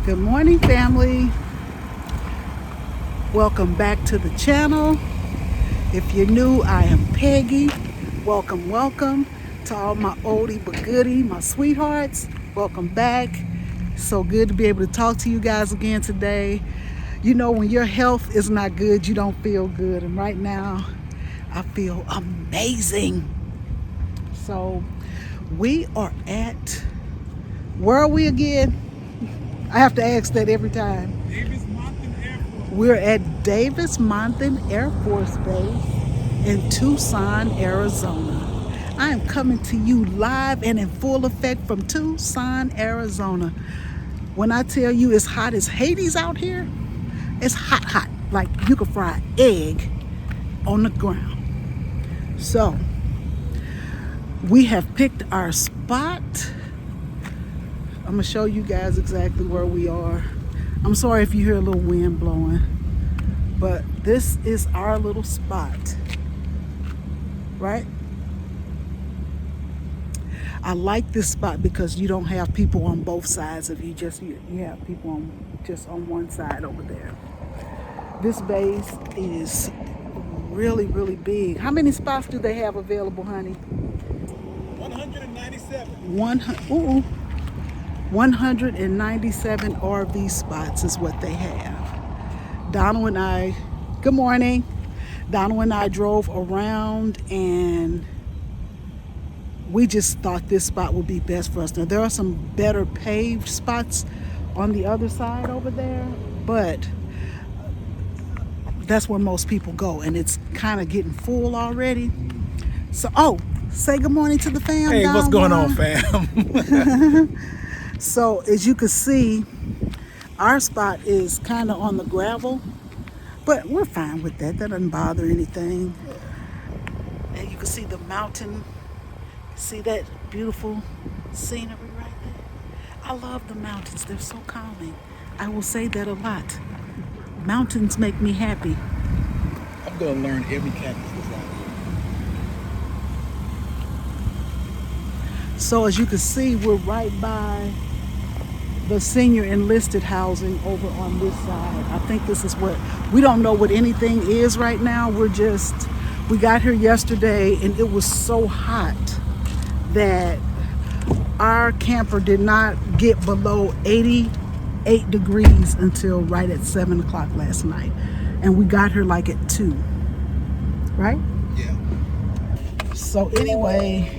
Good morning, family. Welcome back to the channel. If you're new, I am Peggy. Welcome to all my oldie but goodie, my sweethearts. Welcome back. So good to be able to talk to you guys again today. You know, when your health is not good, you don't feel good. And right now, I feel amazing. So we are at, where are we again? I have to ask that every time. Davis-Monthan Air Force. We're at Davis-Monthan Air Force Base in Tucson, Arizona. I am coming to you live and in full effect from Tucson, Arizona. When I tell you it's hot as Hades out here, it's hot. Like you could fry an egg on the ground. So we have picked our spot. I'm gonna show you guys exactly where we are. I'm sorry if you hear a little wind blowing, but this is our little spot, right? I like this spot because you don't have people on both sides of you. You have people on just on one side over there. This base is really big. How many spots do they have available, honey? 197. 197 RV spots is what they have. Donald and I, good morning. Donald and I drove around and we just thought this spot would be best for us. Now there are some better paved spots on the other side over there, but that's where most people go and it's kind of getting full already. So, say good morning to the fam. Hey, what's going on, fam? So as you can see, our spot is kind of on the gravel, but we're fine with that. That doesn't bother anything. And you can see the mountain. See that beautiful scenery right there? I love the mountains. They're so calming. I will say that a lot. Mountains make me happy. I'm gonna learn every cactus that's out here. So as you can see, we're right by the senior enlisted housing over on this side. I think this is what, we don't know what anything is right now. We got here yesterday and it was so hot that our camper did not get below 88 degrees until right at 7 o'clock last night. And we got here like at 2, right? Yeah. So anyway,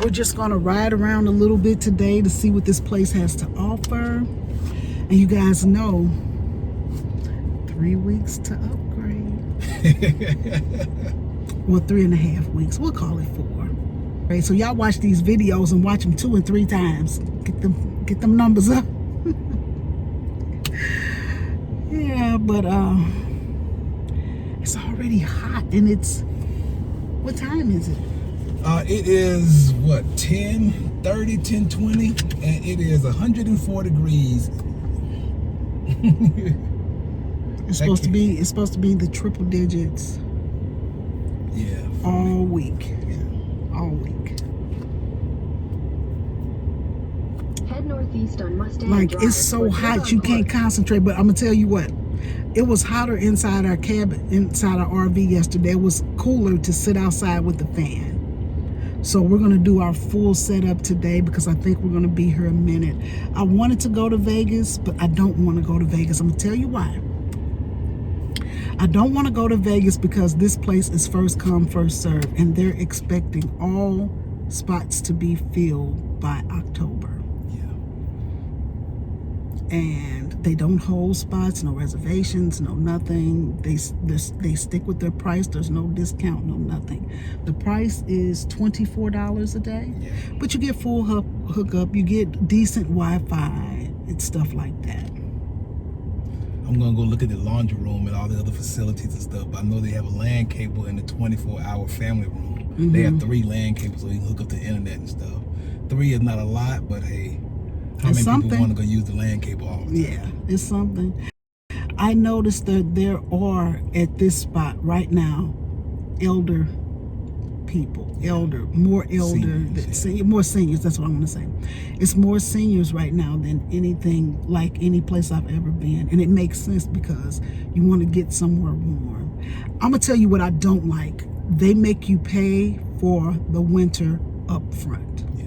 we're just gonna ride around a little bit today to see what this place has to offer. And you guys know, 3 weeks to upgrade. Well, 3.5 weeks, we'll call it 4. Right, so y'all watch these videos and watch them 2 and 3 times. Get them numbers up. Yeah, but it's already hot and what time is it? It is what, 10:30, 10:20, and it is 104 degrees. It's supposed to be the triple digits. Yeah. All week. Yeah. All week. Head northeast on Mustang Like Drive, it's so hot you can't concentrate. But I'm gonna tell you what, it was hotter inside our cabin, inside our RV yesterday. It was cooler to sit outside with the fan. So we're gonna do our full setup today because I think we're gonna be here a minute. I wanted to go to Vegas, but I don't want to go to Vegas. I'm gonna tell you why. I don't want to go to Vegas because this place is first come, first serve, and they're expecting all spots to be filled by October. Yeah. And they don't hold spots, no reservations, no nothing. They stick with their price. There's no discount, no nothing. The price is $24 a day, Yeah. but you get full hookup. You get decent Wi-Fi and stuff like that. I'm gonna go look at the laundry room and all the other facilities and stuff. But I know they have a LAN cable in the 24-hour family room. Mm-hmm. They have 3 LAN cables so you can hook up to the internet and stuff. 3 is not a lot, but hey, how many people want to go use the LAN cable all the time? Yeah, it's something. I noticed that there are at this spot right now elder people, more Seniors, seniors. That's what I'm gonna say. It's more seniors right now than anything like any place I've ever been, and it makes sense because you want to get somewhere warm. I'm gonna tell you what I don't like. They make you pay for the winter up front. yeah.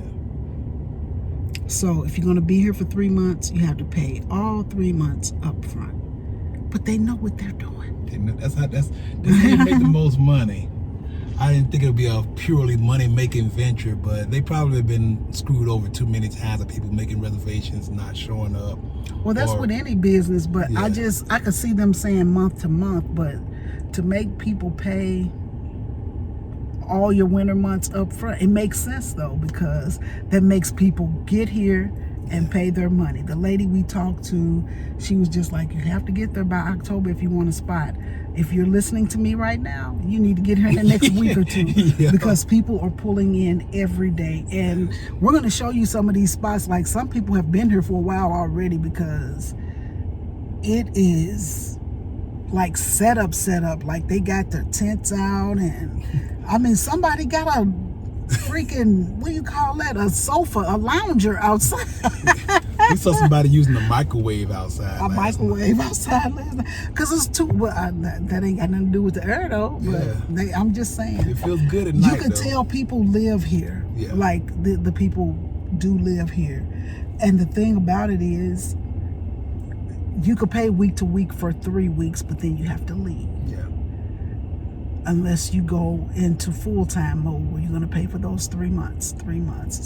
So if you're gonna be here for 3 months, you have to pay all 3 months up front. But they know what they're doing. That's how you make the most money. I didn't think it would be a purely money-making venture, but they probably have been screwed over too many times of people making reservations, not showing up. Well, that's with any business, but Yeah. I could see them saying month to month, but to make people pay all your winter months up front, it makes sense though, because that makes people get here and pay their money. The lady we talked to, she was just like, you have to get there by October if you want a spot. If you're listening to me right now, you need to get here in the next week or two Yeah. because people are pulling in every day. And we're going to show you some of these spots. Like some people have been here for a while already because it is like set up. Like they got their tents out, and I mean, somebody got a freaking, what do you call that? A sofa, a lounger outside. We saw somebody using a microwave outside. A microwave outside, because it's too. Well, that ain't got nothing to do with the air though. But Yeah. I'm just saying. It feels good at night. You can though. tell people live here. Yeah. Like the people do live here, and the thing about it is, you could pay week to week for 3 weeks, but then you have to leave. Yeah. Unless you go into full-time mode where you're going to pay for those 3 months.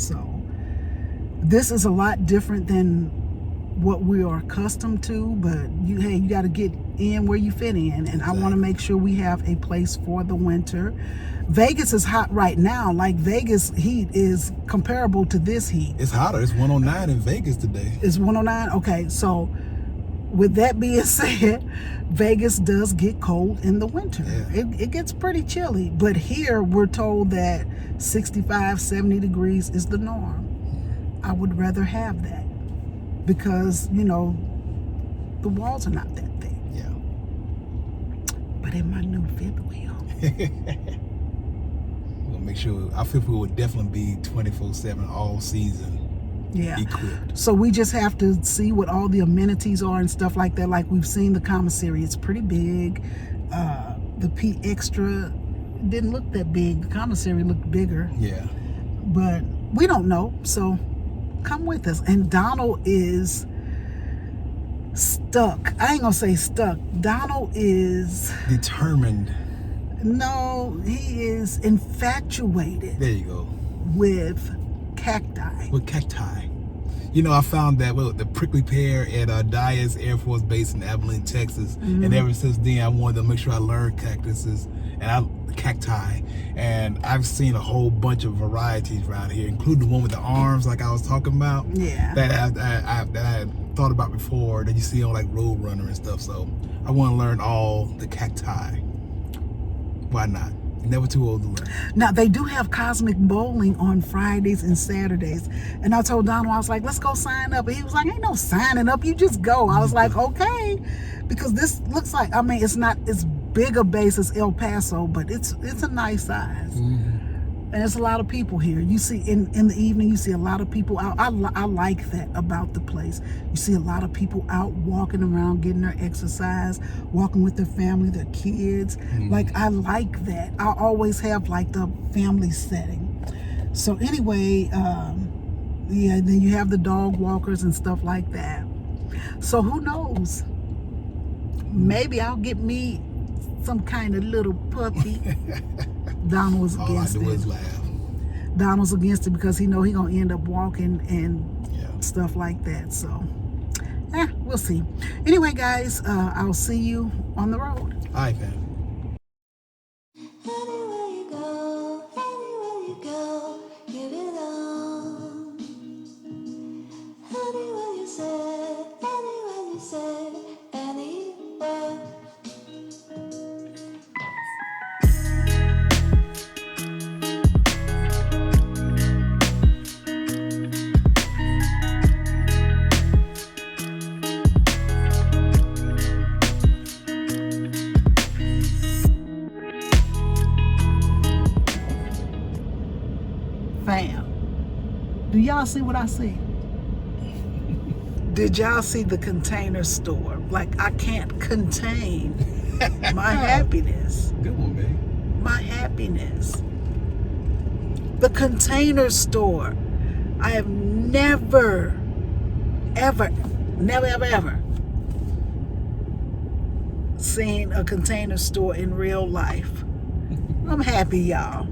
So this is a lot different than what we are accustomed to, but you got to get in where you fit in, and Exactly. I want to make sure we have a place for the winter. Vegas is hot right now. Like Vegas heat is comparable to this heat. It's hotter. It's 109 in Vegas today. It's 109. Okay, so with that being said, Vegas does get cold in the winter. Yeah. It gets pretty chilly, but here we're told that 65, 70 degrees is the norm. I would rather have that because, you know, the walls are not that thick. Yeah. But in my new fifth wheel. We'll make sure our fifth wheel would definitely be 24/7 all season. Yeah. Equipped. So we just have to see what all the amenities are and stuff like that. Like we've seen the commissary. It's pretty big. The P Extra didn't look that big. The commissary looked bigger. Yeah. But we don't know. So come with us. And Donald is stuck. I ain't gonna say stuck. Donald is... Determined. No, he is infatuated There you go. with cacti. With cacti. You know, I found that the prickly pear at Dyess Air Force Base in Abilene, Texas. Mm-hmm. And ever since then, I wanted to make sure I learned cactuses and cacti. And I've seen a whole bunch of varieties around here, including the one with the arms, like I was talking about. Yeah. That I had thought about before, that you see on like Roadrunner and stuff. So I want to learn all the cacti. Why not? Never too old to learn. Now, they do have cosmic bowling on Fridays and Saturdays. And I told Donald, I was like, let's go sign up. And he was like, ain't no signing up. You just go. I was like, okay. Because this looks like, I mean, it's not as big a base as El Paso, but it's a nice size. Mm-hmm. And there's a lot of people here. You see, in the evening, you see a lot of people out. I like that about the place. You see a lot of people out walking around, getting their exercise, walking with their family, their kids. Mm-hmm. Like, I like that. I always have, like, the family setting. So, anyway, yeah, then you have the dog walkers and stuff like that. So, who knows? Maybe I'll get me some kind of little puppy. Donald was All I against do it. is laugh. Donald's against it because he know he gonna end up walking and Yeah. stuff like that. So, we'll see. Anyway, guys, I'll see you on the road. All right, fam. Anywhere you go, give it all. Anywhere you say, anywhere. y'all see what I see? Did y'all see the Container Store? Like, I can't contain my happiness. Good one, babe. My happiness. The Container Store. I have never, ever seen a Container Store in real life. I'm happy, y'all.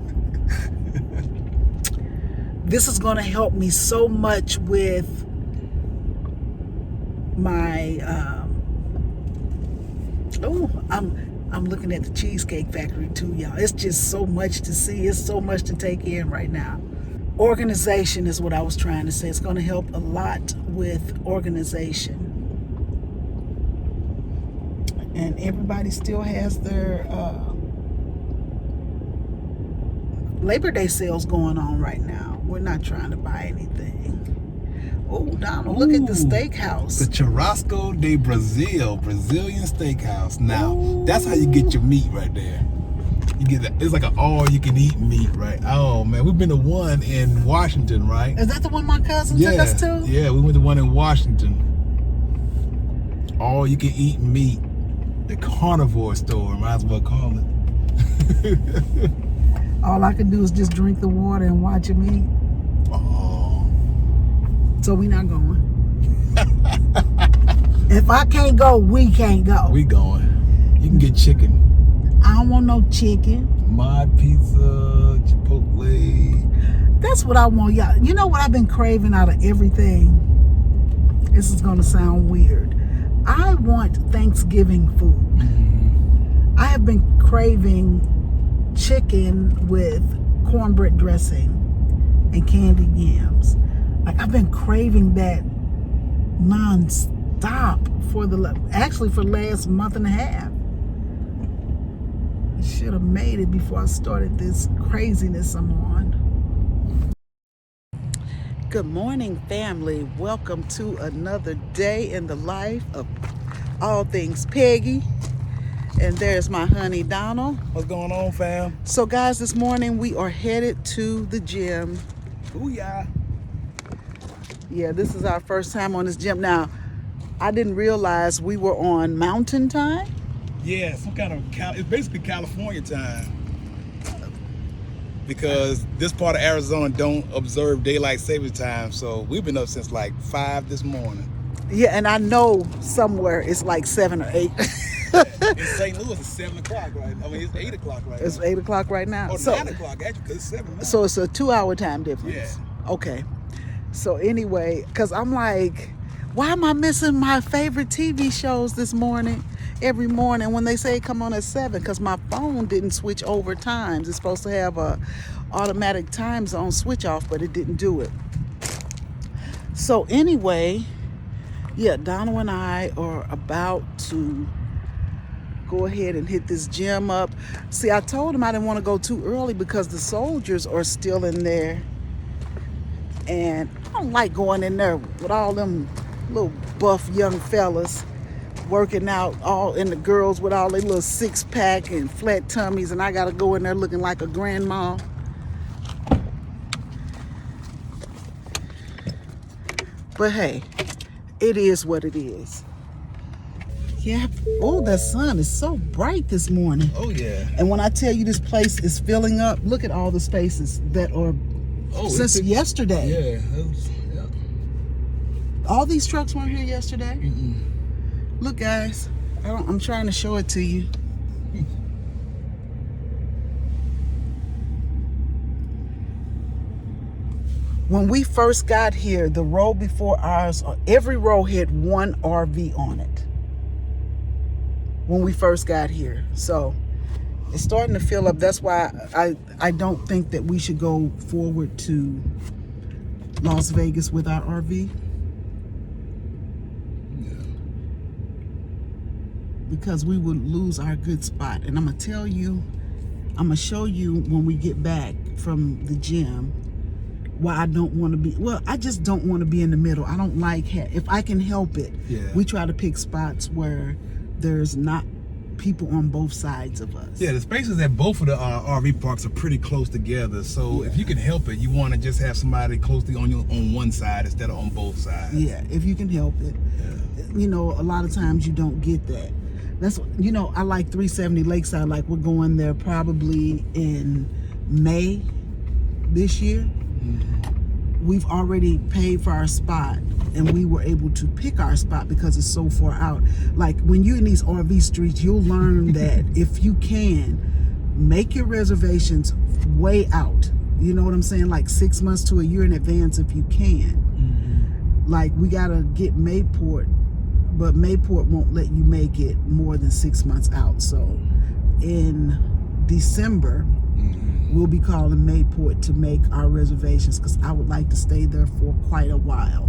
This is going to help me so much with my I'm looking at the Cheesecake Factory too, y'all. It's just so much to see. It's so much to take in right now. Organization is what I was trying to say. It's going to help a lot with organization. And everybody still has their Labor Day sales going on right now. We're not trying to buy anything. Oh, Donald, look at the steakhouse. The Churrasco de Brazil, Brazilian steakhouse. Now, that's how you get your meat right there. You get that. It's like an all-you-can-eat meat, right? Oh man, we've been to one in Washington, right? Is that the one my cousin took us to? Yeah, we went to one in Washington. All-you-can-eat meat. The carnivore store, might as well call it. All I can do is just drink the water and watch him eat. Oh. So we not going. If I can't go, we can't go. We going. You can get chicken. I don't want no chicken. My pizza, Chipotle. That's what I want, y'all. You know what I've been craving out of everything? This is going to sound weird. I want Thanksgiving food. Mm-hmm. I have been craving chicken with cornbread dressing and candied yams. Like, I've been craving that non-stop for the last month and a half. I should have made it before I started this craziness I'm on. Good morning, family. Welcome to another day in the life of all things Peggy. And there's my honey, Donald. What's going on, fam? So, guys, this morning we are headed to the gym. Booyah. Yeah, this is our first time on this gym. Now, I didn't realize we were on mountain time. Yeah, some kind of, it's basically California time. Because this part of Arizona don't observe daylight saving time, so we've been up since like 5 this morning. Yeah, and I know somewhere it's like 7 or 8. In St. Louis, it's 7 o'clock, right? I mean, it's 8 o'clock right now. It's 8 o'clock right now. Or So, 9 o'clock, actually, because it's 7 now. so it's a 2-hour time difference. Yeah. Okay. So anyway, because I'm like, why am I missing my favorite TV shows this morning? Every morning when they say come on at 7, because my phone didn't switch over times. It's supposed to have a automatic time zone switch off, but it didn't do it. So anyway, yeah, Donald and I are about to go ahead and hit this gym up. See, I told him I didn't want to go too early because the soldiers are still in there. And I don't like going in there with all them little buff young fellas working out, all and the girls with all their little 6-pack and flat tummies, and I gotta go in there looking like a grandma. But hey, it is what it is. Yeah. Oh, the sun is so bright this morning. Oh, yeah. And when I tell you this place is filling up, look at all the spaces that are since yesterday. Yeah. All these trucks weren't here yesterday. Mm-mm. Look, guys, I'm trying to show it to you. When we first got here, the row before ours, every row had one RV on it. When we first got here. So it's starting to fill up. That's why I don't think that we should go forward to Las Vegas with our RV. Because we would lose our good spot. And I'm going to show you when we get back from the gym why I don't want to be, well, I just don't want to be in the middle. I don't like, if I can help it, Yeah. we try to pick spots where there's not people on both sides of us. Yeah, the spaces at both of the RV parks are pretty close together. So if you can help it, you want to just have somebody closely on one side instead of on both sides. Yeah, if you can help it. Yeah. You know, a lot of times you don't get that. That's, you know, I like 370 Lakeside. Like, we're going there probably in May this year. We've already paid for our spot, and we were able to pick our spot because it's so far out. Like, when you're in these RV streets, you'll learn that if you can, make your reservations way out. You know what I'm saying? Like 6 months to a year in advance if you can. Like, we gotta get Mayport, but Mayport won't let you make it more than 6 months out. So in December, we'll be calling Mayport to make our reservations, because I would like to stay there for quite a while.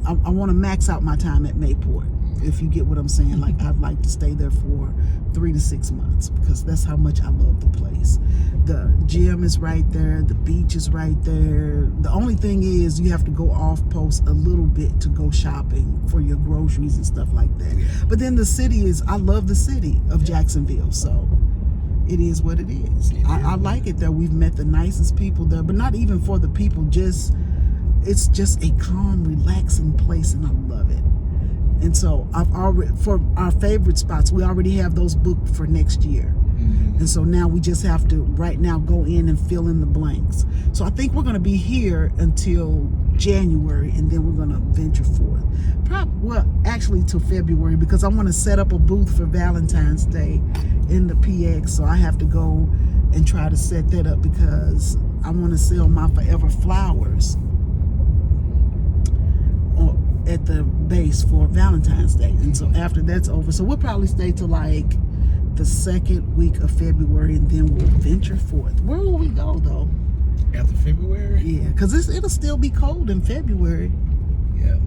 I want to max out my time at Mayport, if you get what I'm saying. Like, I'd like to stay there for 3 to 6 months, because that's how much I love the place. The gym is right there, the beach is right there. The only thing is you have to go off post a little bit to go shopping for your groceries and stuff like that. But then the city is, I love the city of Jacksonville, so it is what it is. I like it there. We've met the nicest people there, but not even for the people, just, it's just a calm, relaxing place, and I love it. And so I've already, for our favorite spots, we already have those booked for next year. And so now we just have to right now go in and fill in the blanks. So I think we're going to be here until January, and then we're going to venture forth. Well, actually till February, because I want to set up a booth for Valentine's Day in the PX. So I have to go and try to set that up, because I want to sell my forever flowers at the base for Valentine's Day. And so after that's over, so we'll probably stay till like the second week of February, and then we'll venture forth. Where will we go though? After February? Yeah, because it'll still be cold in February. Yeah.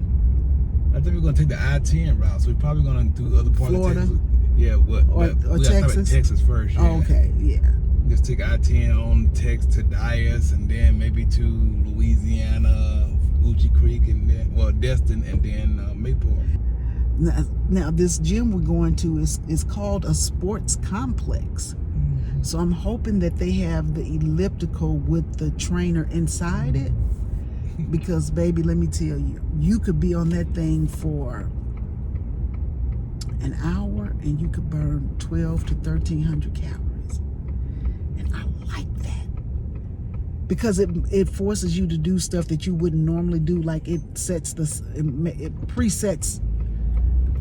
I think we're going to take the I-10 route, so we're probably going to do other parts Florida? of Texas. Yeah, Or we gotta stop at Texas? Texas first. Yeah. Oh, okay, yeah. Just take I-10 on Texas to Dias, and then maybe to Louisiana, Uchi Creek, and then, well, Destin, and then Mayport. Now this gym we're going to is called a sports complex. So I'm hoping that they have the elliptical with the trainer inside it, because baby, let me tell you, you could be on that thing for an hour and you could burn 12 to 1300 calories. And I like that, because it forces you to do stuff that you wouldn't normally do. Like, it presets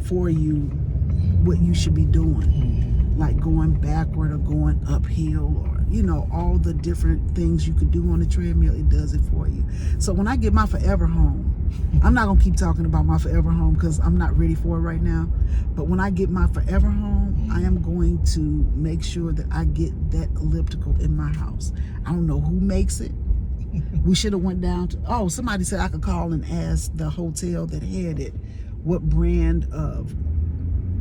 for you what you should be doing, like going backward or going uphill, or, you know, all the different things you could do on the treadmill. It does it for you. So when I get my forever home, I'm not gonna keep talking about my forever home because I'm not ready for it right now, but when I get my forever home, I am going to make sure that I get that elliptical in my house. I don't know who makes it. We should have went down to, somebody said I could call and ask the hotel that had it what brand of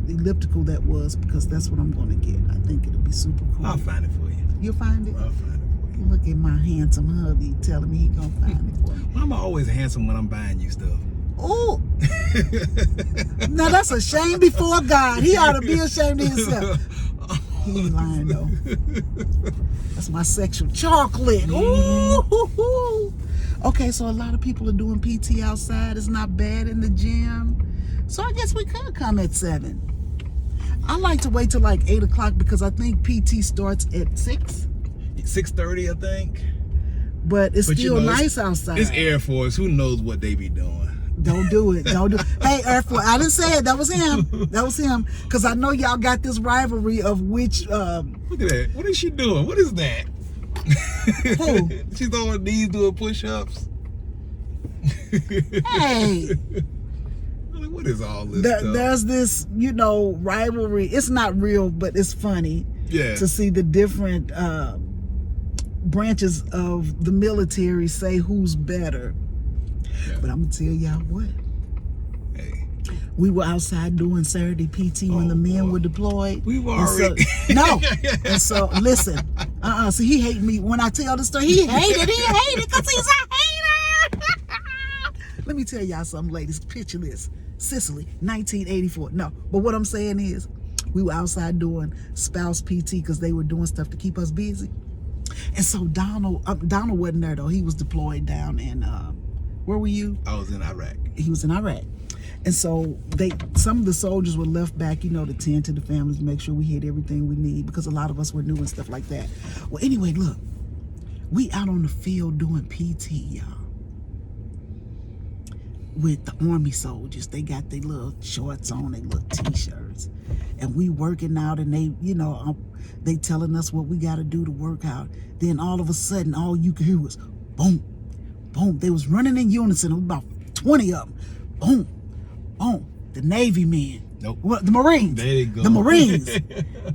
elliptical that was, because that's what I'm going to get. I think it'll be super cool. I'll find it for you. You'll find it? I'll find it for you. Look at my handsome hubby telling me he gonna find it for me. Why am I always handsome when I'm buying you stuff? Oh, now that's a shame before God. He ought to be ashamed of himself. He ain't lying though. That's my sexual chocolate. Ooh. Okay, so a lot of people are doing PT outside. It's not bad in the gym. So I guess we could come at 7. I like to wait till like 8 o'clock, because I think PT starts at 6. 6:30, I think. But it's still nice outside. It's Air Force. Who knows what they be doing? Don't do it. Don't do it. Hey, Air Force. I didn't say it. That was him. That was him. Because I know y'all got this rivalry of which... Look at that. What is she doing? What is that? Who? She's on her knees doing push-ups. Hey. Like, what is all this stuff? There's this, rivalry. It's not real, but it's funny to see the different branches of the military say who's better. Yeah. But I'm going to tell y'all what. Hey. We were outside doing Saturday PT when the men were deployed. We were already. No. And so, listen. See, he hate me. When I tell the story, he hated because he's a hater. Let me tell y'all something, ladies. Picture this. Sicily, 1984. No, but what I'm saying is, We were outside doing spouse PT because they were doing stuff to keep us busy. And so Donald wasn't there though. He was deployed down in where were you? I was in Iraq. He was in Iraq. And so some of the soldiers were left back, to tend to the families, make sure we had everything we need, because a lot of us were new and stuff like that. Well, anyway, look, we out on the field doing PT, y'all, with the Army soldiers. They got their little shorts on, their little t-shirts, and we working out, and they telling us what we got to do to work out. Then all of a sudden, all you could hear was boom, boom. They was running in unison. It was about 20 of them. Boom, boom. The Navy men. Nope. Well, the Marines. There you go. The Marines.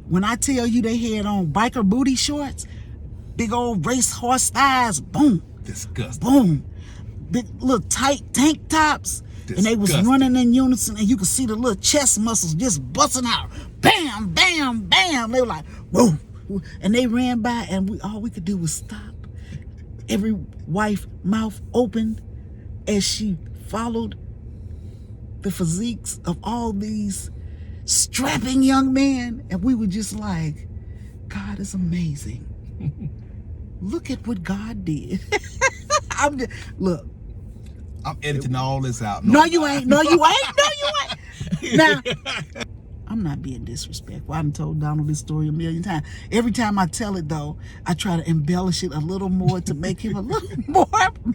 When I tell you they had on biker booty shorts, big old racehorse thighs, boom. Disgusting. Boom. Big little tight tank tops. Disgusting. And they was running in unison, and you could see the little chest muscles just busting out. Bam, bam, bam. They were like, whoa. And they ran by, and all we could do was stop. Every wife mouth opened as she followed the physiques of all these strapping young men, and we were just like, God is amazing. Look at what God did. Look, I'm editing all this out. No, you ain't. No, you ain't. Now, I'm not being disrespectful. I done told Donald this story a million times. Every time I tell it, though, I try to embellish it a little more to make him a little more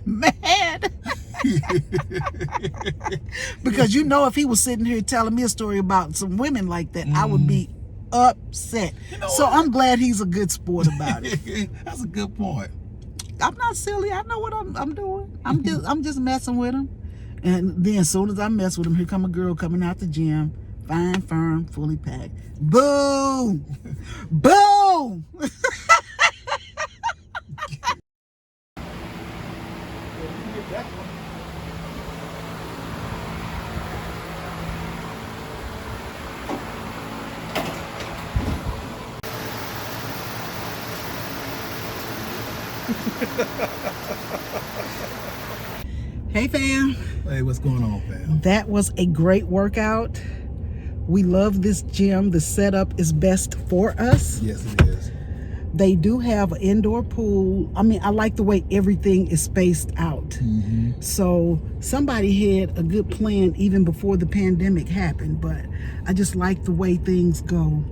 mad. Because if he was sitting here telling me a story about some women like that, I would be upset. So I'm glad he's a good sport about it. That's a good point. I'm not silly. I know what I'm doing. I'm just messing with him. And then as soon as I mess with him, here come a girl coming out the gym, fine, firm, fully packed. Boom! Boom! Hey fam. Hey, what's going on, fam? That was a great workout. We love this gym. The setup is best for us. Yes, it is. They do have an indoor pool. I mean, I like the way everything is spaced out. Mm-hmm. So somebody had a good plan even before the pandemic happened, but I just like the way things go.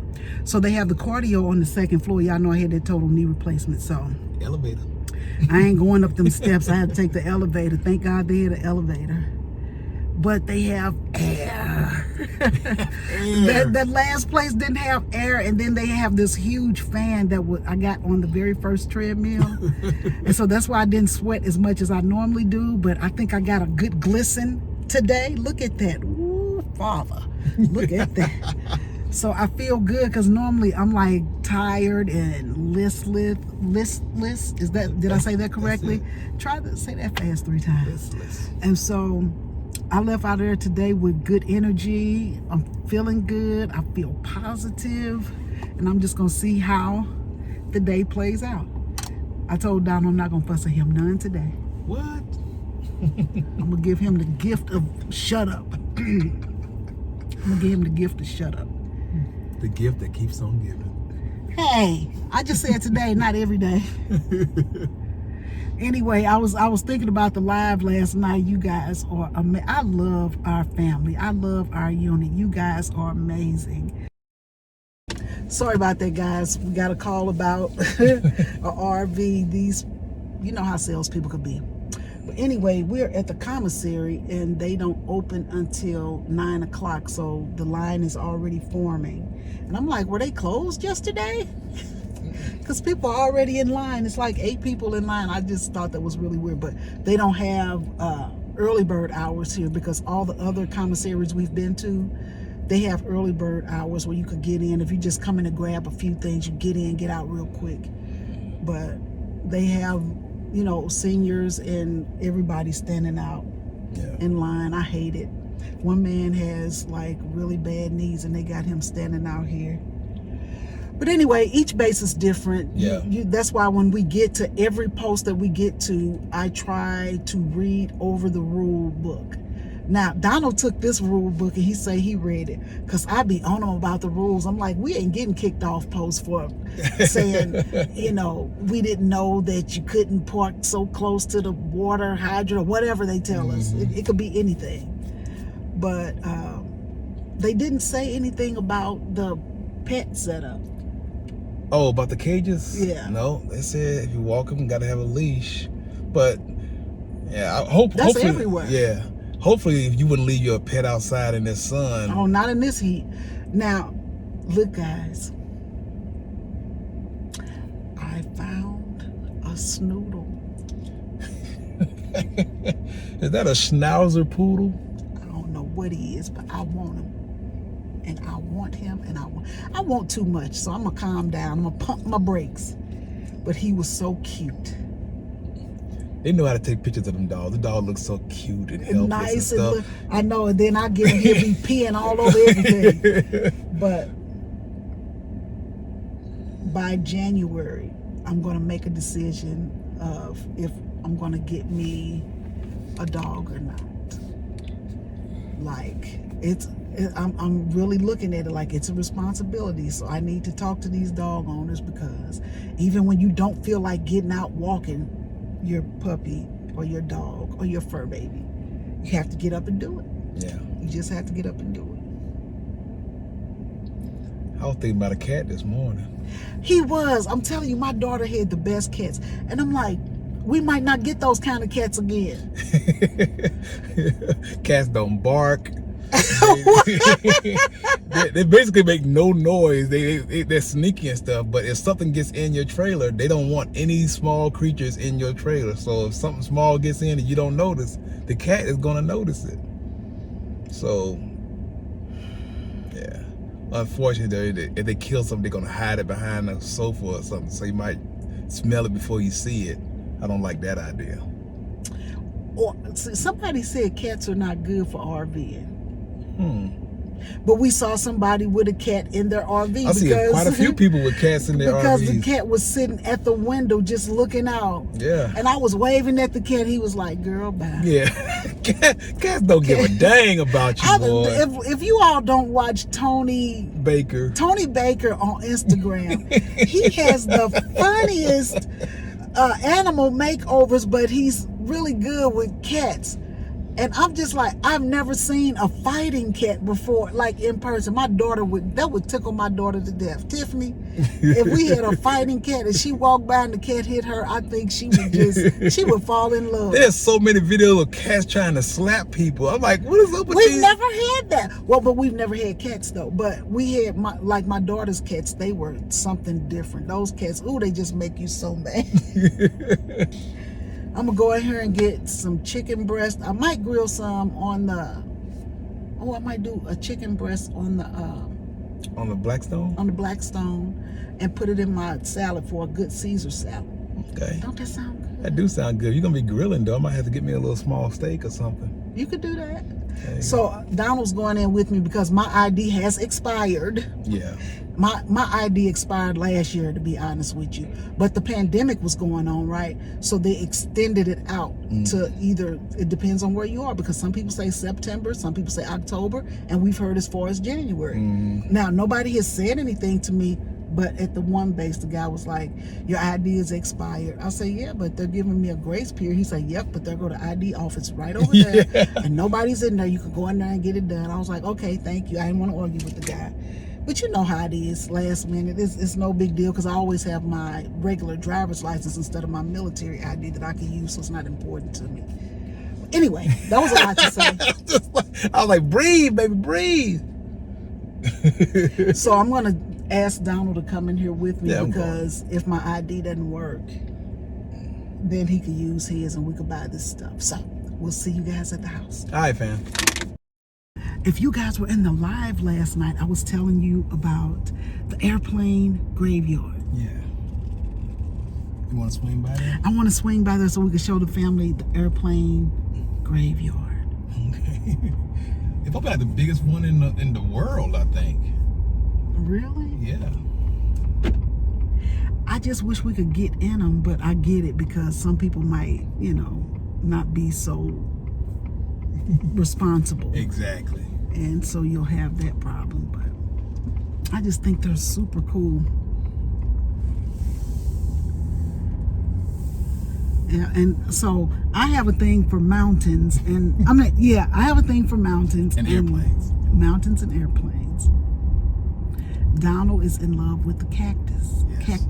So they have the cardio on the second floor. Y'all know I had that total knee replacement, so. Elevator. I ain't going up them steps. I had to take the elevator. Thank God they had an elevator. But they have air. That last place didn't have air, and then they have this huge fan that I got on the very first treadmill. And so that's why I didn't sweat as much as I normally do, but I think I got a good glisten today. Look at that. Ooh, Father. Look at that. So I feel good because normally I'm like tired and listless. Did I say that correctly? Try to say that fast 3 times. Listless. And so I left out there today with good energy. I'm feeling good. I feel positive, and I'm just gonna see how the day plays out. I told Don I'm not gonna fuss at him none today. What? I'm gonna give him the gift of shut up. I'm gonna give him the gift of shut up. The gift that keeps on giving. Hey, I just said today, not every day. Anyway, I was thinking about the live last night. You guys are amazing. I love our family. I love our unit. You guys are amazing. Sorry about that, guys. We got a call about a RV. These, you know how salespeople could be. But anyway, we're at the commissary, and they don't open until 9 o'clock, so the line is already forming. And I'm like, were they closed yesterday? Because people are already in line. It's like 8 people in line. I just thought that was really weird. But they don't have early bird hours here, because all the other commissaries we've been to, they have early bird hours where you could get in. If you just come in to grab a few things, you get in, get out real quick. But they have, seniors and everybody standing out in line. I hate it. One man has like really bad knees, and they got him standing out here. But anyway, each base is different. Yeah. That's why when we get to every post that we get to, I try to read over the rule book. Now, Donald took this rule book and he say he read it because I be on him about the rules. I'm like, we ain't getting kicked off post for saying, we didn't know that you couldn't park so close to the water hydrant or whatever they tell us. It could be anything. But they didn't say anything about the pet setup. Oh, about the cages? Yeah. No, they said if you walk them, you got to have a leash. But yeah, That's hopefully everywhere. Yeah. Hopefully, if you wouldn't leave your pet outside in the sun. Oh, not in this heat. Now, look, guys. I found a snoodle. Is that a schnauzer poodle? I don't know what he is, but I want him. And I want him, and I want too much, so I'm going to calm down. I'm going to pump my brakes. But he was so cute. They know how to take pictures of them dogs. The dog looks so cute and helpless Nice and and stuff. I know, and then I get him, he'll be peeing all over everything. But by January, I'm going to make a decision of if I'm going to get me a dog or not. Like, I'm really looking at it like it's a responsibility. So I need to talk to these dog owners, because even when you don't feel like getting out walking your puppy or your dog or your fur baby, you have to get up and do it. Yeah. You just have to get up and do it. I was thinking about a cat this morning. He was. I'm telling you, my daughter had the best cats. And I'm like, we might not get those kind of cats again. Cats don't bark. They basically make no noise. They're sneaky and stuff, but if something gets in your trailer, they don't want any small creatures in your trailer. So if something small gets in and you don't notice, the cat is going to notice it. So yeah, unfortunately, if they kill something, they're going to hide it behind a sofa or something, so you might smell it before you see it. I don't like that idea. Or somebody said cats are not good for RVing. But we saw somebody with a cat in their RV. I see quite a few people with cats in their because RVs. the cat was sitting at the window just looking out. Yeah. And I was waving at the cat. He was like, girl, bye. Yeah. Cats don't give a dang about you, boy. If you all don't watch Tony Baker on Instagram, he has the funniest animal makeovers, but he's really good with cats. And I'm just like, I've never seen a fighting cat before, like in person. My daughter that would tickle my daughter to death. Tiffany, if we had a fighting cat and she walked by and the cat hit her, I think she would fall in love. There's so many videos of cats trying to slap people. I'm like, what is up with these? We've never had that. Well, but we've never had cats though. But we had my daughter's cats. They were something different. Those cats, ooh, they just make you so mad. I'm gonna go in here and get some chicken breast. I might grill some on I might do a chicken breast on the Blackstone? On the Blackstone, and put it in my salad for a good Caesar salad. Okay. Don't that sound good? That do sound good. You're gonna be grilling though. I might have to get me a little small steak or something. You could do that. So Donald's going in with me because my ID has expired. Yeah. My ID expired last year, to be honest with you. But the pandemic was going on, right? So they extended it out to either, it depends on where you are, because some people say September, some people say October, and we've heard as far as January. Now, nobody has said anything to me, but at the one base, the guy was like, your ID is expired. I say, yeah, but they're giving me a grace period. He said, yep, but they'll go to ID office right over there, and nobody's in there. You can go in there and get it done. I was like, okay, thank you. I didn't want to argue with the guy. But you know how it is, last minute. It's no big deal, because I always have my regular driver's license instead of my military ID that I can use, so it's not important to me. Anyway, that was a lot to say. I was like, breathe, baby, breathe. So I'm going to ask Donald to come in here with me, because if my ID doesn't work, then he could use his and we could buy this stuff. So we'll see you guys at the house. All right, fam. If you guys were in the live last night, I was telling you about the airplane graveyard. Yeah. You want to swing by there? I want to swing by there so we can show the family the airplane graveyard. Okay. It's probably like the biggest one in the world, I think. Really? Yeah. I just wish we could get in them, but I get it, because some people might, not be so responsible. Exactly. And so you'll have that problem. But I just think they're super cool. Yeah, and so I have a thing for mountains, and I have a thing for mountains And airplanes. Mountains and airplanes. Donald is in love with the cactus. Yes.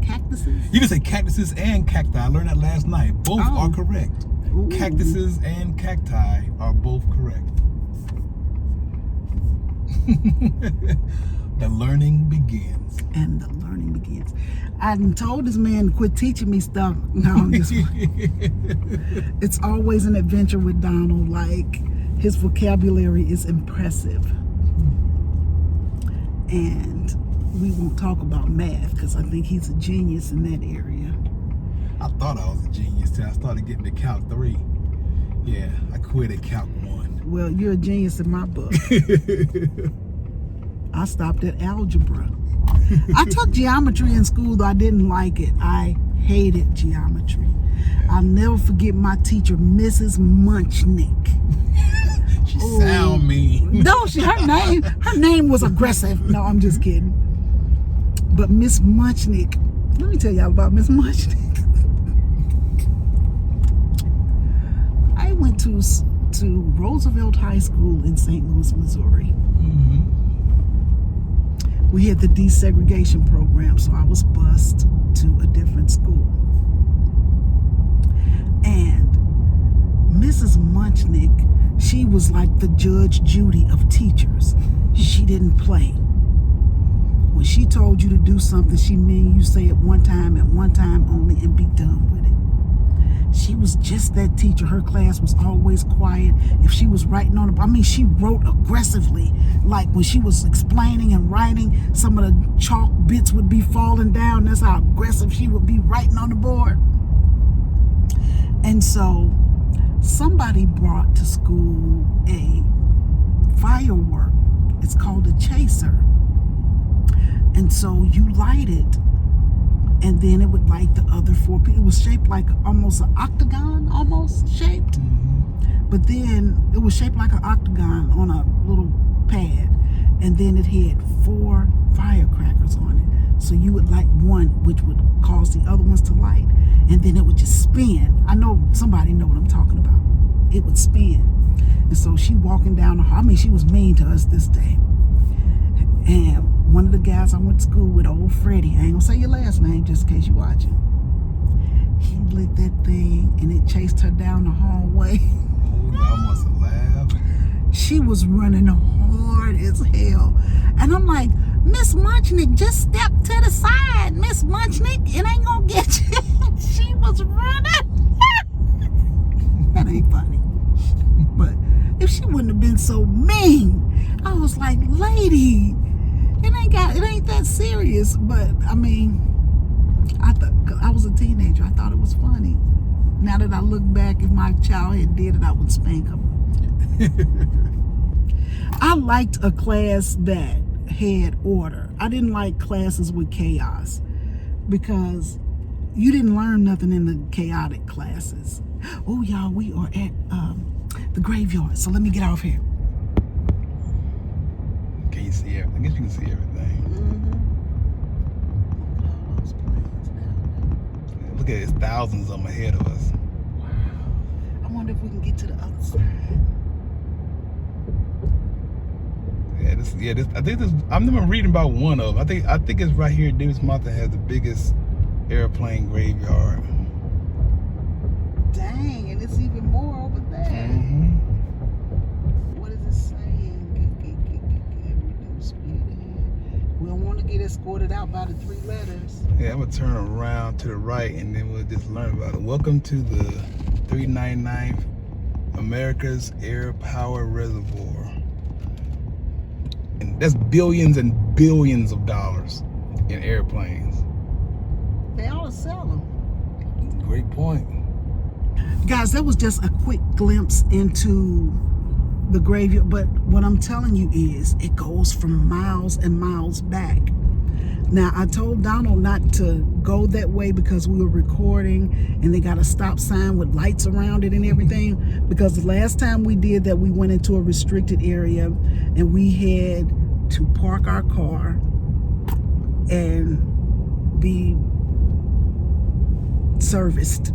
Cactuses? You can say cactuses and cacti. I learned that last night. Both are correct. Ooh. Cactuses and cacti are both correct. The learning begins. And the learning begins. I done told this man to quit teaching me stuff. No, I'm just it's always an adventure with Donald. Like, his vocabulary is impressive. And we won't talk about math because I think he's a genius in that area. I thought I was a genius till I started getting to Calc 3. Yeah, I quit at Calc 1. Well, you're a genius in my book. I stopped at algebra. I took geometry in school, though I didn't like it. I hated geometry. I'll never forget my teacher, Mrs. Munchnick. She sound mean. No, her name was aggressive. No, I'm just kidding. But Miss Munchnick, let me tell y'all about Miss Munchnick. I went to Roosevelt High School in St. Louis, Missouri. Mm-hmm. We had the desegregation program, so I was bused to a different school. And Mrs. Munchnick, she was like the Judge Judy of teachers. She didn't play. When she told you to do something, she meant you say it one time and one time only and be done with it. She was just that teacher. Her class was always quiet. If she was writing on she wrote aggressively. Like when she was explaining and writing, some of the chalk bits would be falling down. That's how aggressive she would be writing on the board. And so somebody brought to school a firework. It's called a chaser. And so you light it, and then it would light the other 4 people. It was shaped like almost an octagon, almost shaped. Mm-hmm. But then it was shaped like an octagon on a little pad. And then it had 4 firecrackers on it. So you would light one, which would cause the other ones to light. And then it would just spin. I know somebody know what I'm talking about. It would spin. And so she walking down the hall. She was mean to us this day. And one of the guys I went to school with, old Freddie, I ain't gonna say your last name just in case you watching. He lit that thing and it chased her down the hallway. Oh, y'all must have laughed. She was running hard as hell. And I'm like, Miss Munchnick, just step to the side. Miss Munchnick, it ain't gonna get you. She was running. That ain't funny. But if she wouldn't have been so mean, I was like, lady, it ain't that serious. But I was a teenager. I thought it was funny. Now that I look back, if my child had did it, I would spank him. I liked a class that had order. I didn't like classes with chaos because you didn't learn nothing in the chaotic classes. Oh, y'all, we are at the graveyard. So let me get off here. Can you see everything? I guess you can see everything. Mm-hmm. Look at it, it's thousands of them ahead of us. Wow. I wonder if we can get to the other side. I think this. I'm never reading about one of them. I think it's right here. Monthan has the biggest airplane graveyard. Dang, and it's even more over there. Mm-hmm. What is it saying? Reduce speed ahead. We don't want to get escorted out by the 3 letters. Yeah, I'm gonna turn around to the right and then we'll just learn about it. Welcome to the 399th America's Air Power Reservoir. And that's billions and billions of dollars in airplanes. They ought to sell them. Great point. Guys, that was just a quick glimpse into the graveyard. But what I'm telling you is it goes from miles and miles back. Now, I told Donald not to go that way because we were recording and they got a stop sign with lights around it and everything. Because the last time we did that, we went into a restricted area and we had to park our car and be serviced.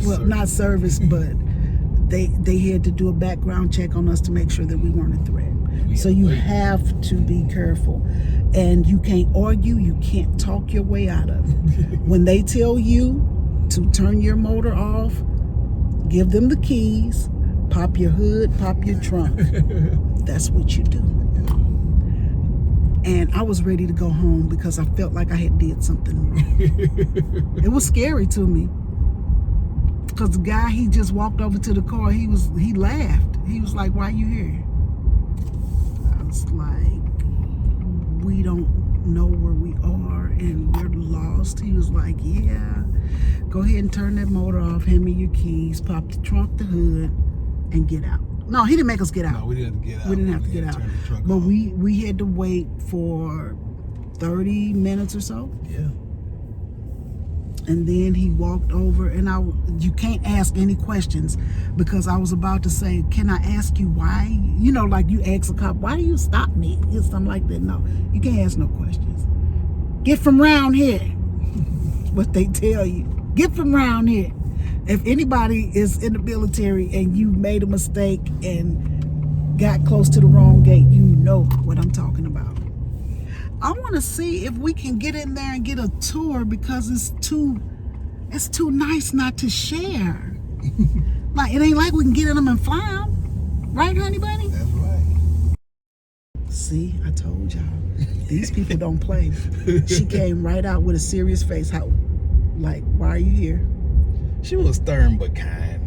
Well, not serviced, but they had to do a background check on us to make sure that we weren't a threat. So you have to be careful. And you can't argue, you can't talk your way out of it. When they tell you to turn your motor off, give them the keys, pop your hood, pop your trunk. That's what you do. And I was ready to go home because I felt like I had did something wrong. It was scary to me. Because the guy, he just walked over to the car, he laughed. He was like, "Why you here?" I was like, "We don't know where we are and we're lost." He was like, "Yeah, go ahead and turn that motor off, hand me your keys, pop the trunk, the hood, and get out." No, he didn't make us get out. No, we didn't get out. We didn't have to get out. But we had to wait for 30 minutes or so. Yeah. And then he walked over, and you can't ask any questions because I was about to say, "Can I ask you why?" You know, like you ask a cop, "Why do you stop me?" Or something like that. No, you can't ask no questions. "Get from round here." What they tell you. Get from round here. If anybody is in the military and you made a mistake and got close to the wrong gate, you know what I'm talking about. I want to see if we can get in there and get a tour because it's too nice not to share. Like, it ain't like we can get in them and fly them. Right, honey bunny? That's right. See, I told y'all. These people don't play. She came right out with a serious face. How, like, "Why are you here?" She was stern but kind.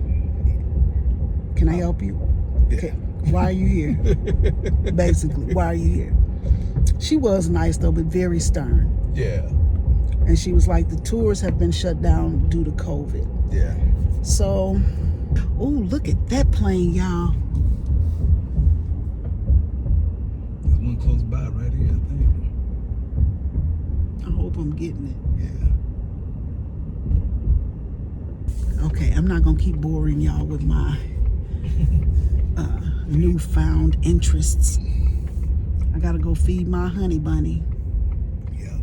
"Can I help you?" Yeah. Okay. "Why are you here?" Basically, "Why are you here?" She was nice though, but very stern. Yeah. And she was like, "The tours have been shut down due to COVID." Yeah. So, oh, look at that plane, y'all. There's one close by right here, I think. I hope I'm getting it. Yeah. Okay, I'm not gonna keep boring y'all with my newfound interests. I gotta go feed my honey bunny. Yeah.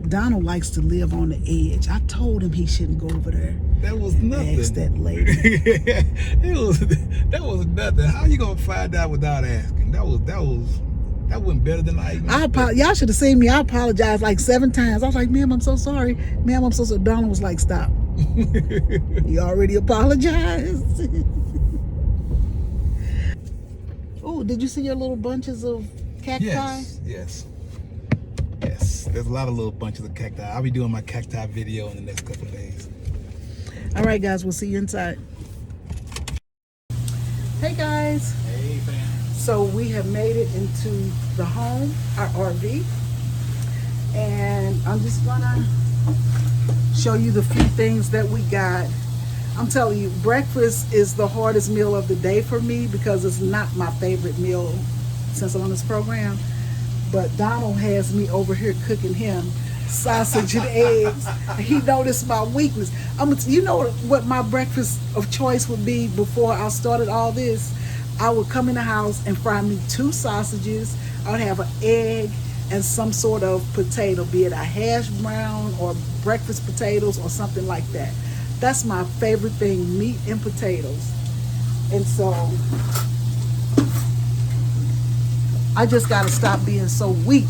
Donald likes to live on the edge. I told him he shouldn't go over there. That was nothing. Ask that lady. That was nothing. How you gonna find out without asking? That went better than I even. Y'all should have seen me. I apologized like 7 times. I was like, "Ma'am, I'm so sorry. Ma'am, I'm so sorry." Donald was like, "Stop." You already apologized. Oh, did you see your little bunches of cacti? Yes. There's a lot of little bunches of cacti. I'll be doing my cacti video in the next couple of days. All right, guys, we'll see you inside. Hey, guys. Hey, fam. So we have made it into the home, our RV, and I'm just gonna show you the few things that we got. I'm telling you, breakfast is the hardest meal of the day for me because it's not my favorite meal since I'm on this program. But Donald has me over here cooking him sausage and eggs. He noticed my weakness. You know what my breakfast of choice would be before I started all this? I would come in the house and fry me 2 sausages. I would have an egg and some sort of potato, be it a hash brown or breakfast potatoes or something like that. That's my favorite thing, meat and potatoes. And so I just gotta stop being so weak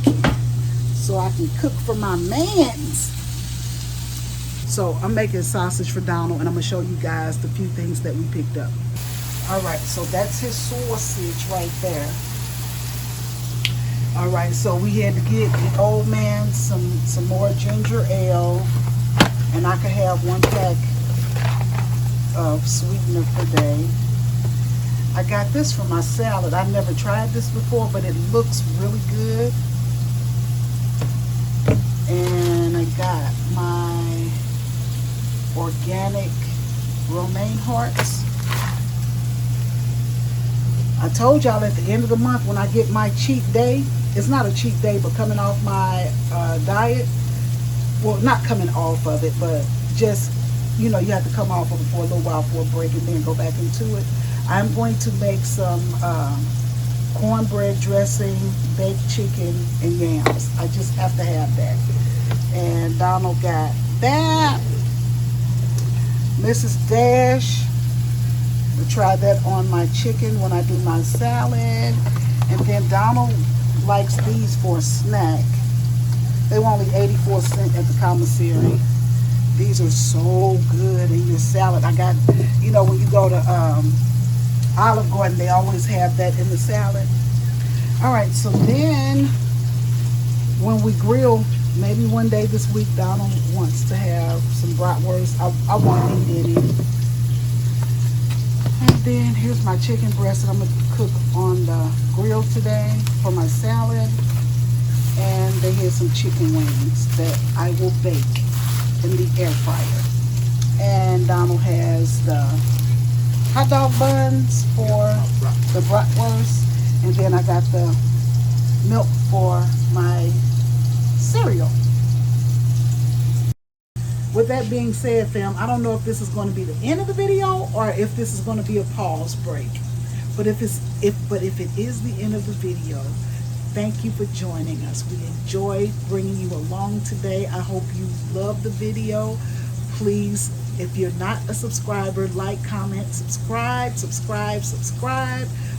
so I can cook for my mans. So I'm making sausage for Donald, and I'm gonna show you guys the few things that we picked up. All right, so that's his sausage right there. All right, so we had to get the old man some more ginger ale, and I could have 1 pack of sweetener per day. I got this for my salad. I've never tried this before, but it looks really good. And I got my organic romaine hearts. I told y'all at the end of the month when I get my cheat day, it's not a cheat day, but coming off my diet, well, not coming off of it, but just, you know, you have to come off of it for a little while for a break and then go back into it. I'm going to make some cornbread dressing, baked chicken, and yams. I just have to have that. And Donald got that. Mrs. Dash, we'll try that on my chicken when I do my salad. And then Donald likes these for a snack. They were only 84 cents at the commissary. These are so good in your salad. I got, you know, when you go to Olive Garden, they always have that in the salad. All right, so then when we grill, maybe one day this week, Donald wants to have some bratwurst. I won't eat any. And then here's my chicken breast that I'm going to cook on the grill today for my salad. And then here's some chicken wings that I will bake in the air fryer. And Donald has the hot dog buns for the bratwurst. And then I got the milk for my cereal. With that being said, fam, I don't know if this is going to be the end of the video or if this is going to be a pause break. But if it is the end of the video, thank you for joining us. We enjoyed bringing you along today. I hope you loved the video. Please, if you're not a subscriber, like, comment, subscribe.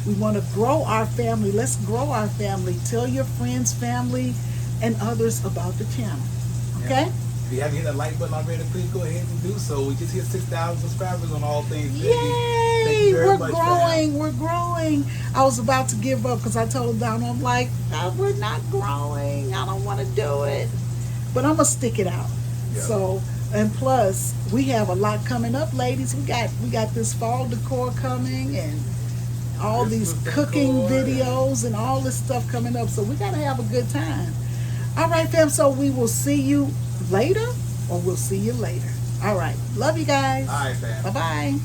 We want to grow our family. Let's grow our family. Tell your friends, family, and others about the channel. Okay? Yeah. If you haven't hit that like button already, please go ahead and do so. We just hit 6,000 subscribers on All Things Biggie. Yay! Thank you very We're much, growing. fam. We're growing. I was about to give up because I told Donald, I'm like, we're not growing. I don't want to do it. But I'm going to stick it out. Yeah. So, and plus, we have a lot coming up, ladies. We got this fall decor coming and all these cooking videos and all this stuff coming up. So we got to have a good time. All right, fam. So we will see you later, or we'll see you later. All right. Love you guys. All right, fam. Bye-bye.